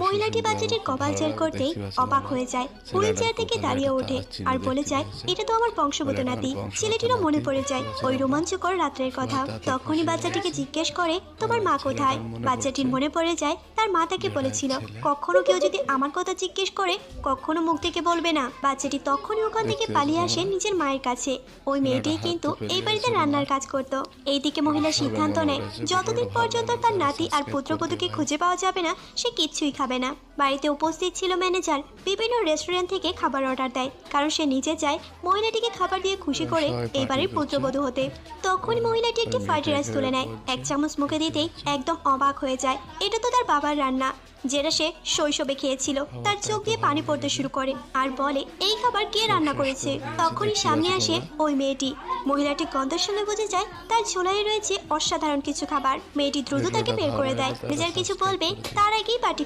মহিলাটি বাচ্চাটির কপাল চেয়ার করতেই অবাক হয়ে যায়। হুইল চেয়ার থেকে দাঁড়িয়ে ওঠে আর বলে যায়, এটা তো আমার বংশগত নাতি। ছেলেটিরও মনে পড়ে যায় ওই রোমাঞ্চকর রাত্রের কথা। তখনই বাচ্চাটিকে জিজ্ঞেস করে, তোমার মা কোথায়? বাচ্চাটির মনে পড়ে যায় তার মা তাকে বলেছিল, কখনো কেউ যদি আমার কথা জিজ্ঞেস করে কখনো মুখ থেকে বলবে না। বাচ্চাটি তখনই ওখান থেকে পালিয়ে আসে নিজের মায়ের কাছে। ওই মেয়েটিই কিন্তু এই বাড়িতে রান্নার কাজ করত। এইদিকে মহিলা সিদ্ধান্ত নেয়, যতদিন পর্যন্ত তার নাতি আর পুত্রবধূকে খুঁজে পাওয়া যাবে না সে কিছুই খাবে না। বাড়িতে উপস্থিত ছিল ম্যানেজার। বিভিন্ন রেস্টুরেন্ট থেকে খাবার অর্ডার দেয়, কারণ সে নিজে চায় মহিলাটিকে খাবার দিয়ে খুশি করে এই বাড়ির পুত্রবধূ হতে। তখনই মহিলাটি একটি ফ্রাইড রাইস তুলে নেয়। এক চামচ মুখে দিতেই একদম অবাক হয়ে যায়। এটা তো তার বাবার রান্না, যেটা সে শৈশবে খেয়েছিল। তার চোখ দিয়ে পানি পড়তে শুরু করে আর বলে, এই খাবার কে রান্না করেছে? তখনই সামনে আসে ওই মেয়েটি। মহিলাটি গন্ধের সঙ্গে বুঝে যায় তার ঝোলায় রয়েছে অসাধারণ কিছু খাবার। মেয়েটি দ্রুত তাকে বের করে দেয়। নিজের কিছু বলবে তার আগেই পাটি